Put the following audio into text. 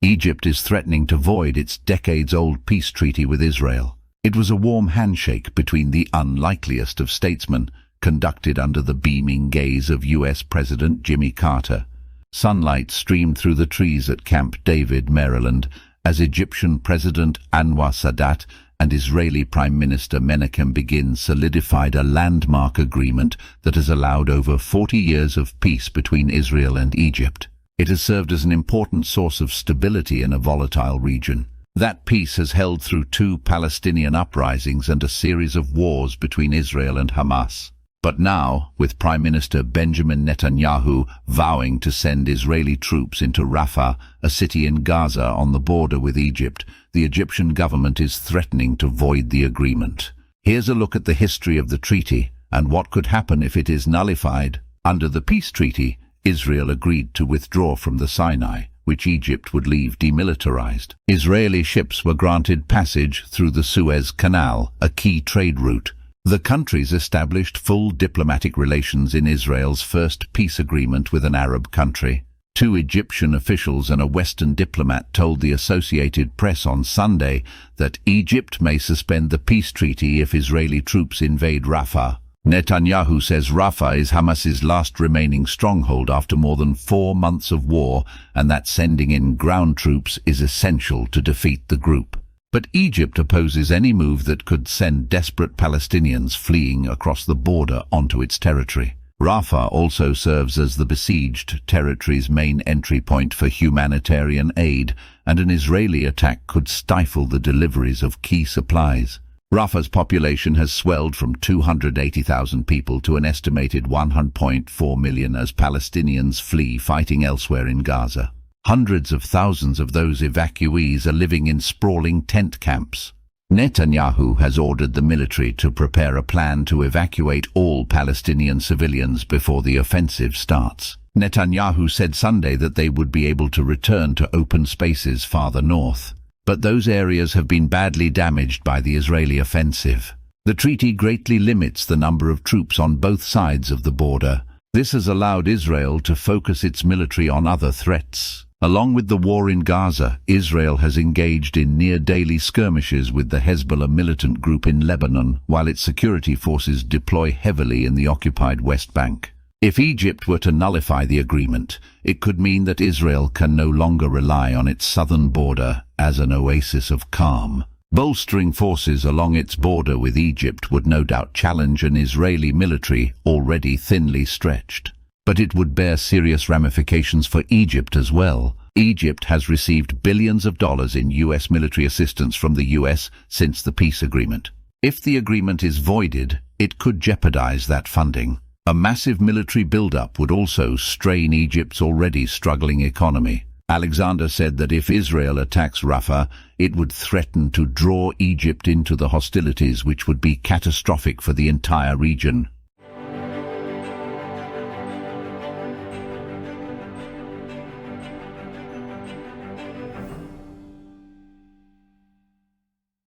Egypt is threatening to void its decades-old peace treaty with Israel. It was a warm handshake between the unlikeliest of statesmen, conducted under the beaming gaze of U.S. President Jimmy Carter. Sunlight streamed through the trees at Camp David, Maryland, as Egyptian President Anwar Sadat and Israeli Prime Minister Menachem Begin solidified a landmark agreement that has allowed over 40 years of peace between Israel and Egypt. It has served as an important source of stability in a volatile region. That peace has held through 2 Palestinian uprisings and a series of wars between Israel and Hamas. But now, with Prime Minister Benjamin Netanyahu vowing to send Israeli troops into Rafah, a city in Gaza on the border with Egypt, the Egyptian government is threatening to void the agreement. Here's a look at the history of the treaty and what could happen if it is nullified. Under the peace treaty, Israel agreed to withdraw from the Sinai, which Egypt would leave demilitarized. Israeli ships were granted passage through the Suez Canal, a key trade route. The countries established full diplomatic relations in Israel's first peace agreement with an Arab country. 2 Egyptian officials and a Western diplomat told the Associated Press on Sunday that Egypt may suspend the peace treaty if Israeli troops invade Rafah. Netanyahu says Rafah is Hamas's last remaining stronghold after more than 4 months of war, and that sending in ground troops is essential to defeat the group. But Egypt opposes any move that could send desperate Palestinians fleeing across the border onto its territory. Rafah also serves as the besieged territory's main entry point for humanitarian aid, and an Israeli attack could stifle the deliveries of key supplies. Rafah's population has swelled from 280,000 people to an estimated 1.4 million as Palestinians flee fighting elsewhere in Gaza. Hundreds of thousands of those evacuees are living in sprawling tent camps. Netanyahu has ordered the military to prepare a plan to evacuate all Palestinian civilians before the offensive starts. Netanyahu said Sunday that they would be able to return to open spaces farther north. But those areas have been badly damaged by the Israeli offensive. The treaty greatly limits the number of troops on both sides of the border. This has allowed Israel to focus its military on other threats. Along with the war in Gaza, Israel has engaged in near-daily skirmishes with the Hezbollah militant group in Lebanon, while its security forces deploy heavily in the occupied West Bank. If Egypt were to nullify the agreement, it could mean that Israel can no longer rely on its southern border as an oasis of calm. Bolstering forces along its border with Egypt would no doubt challenge an Israeli military already thinly stretched. But it would bear serious ramifications for Egypt as well. Egypt has received billions of dollars in U.S. military assistance from the U.S. since the peace agreement. If the agreement is voided, it could jeopardize that funding. A massive military buildup would also strain Egypt's already struggling economy. Alexander said that if Israel attacks Rafah, it would threaten to draw Egypt into the hostilities, which would be catastrophic for the entire region.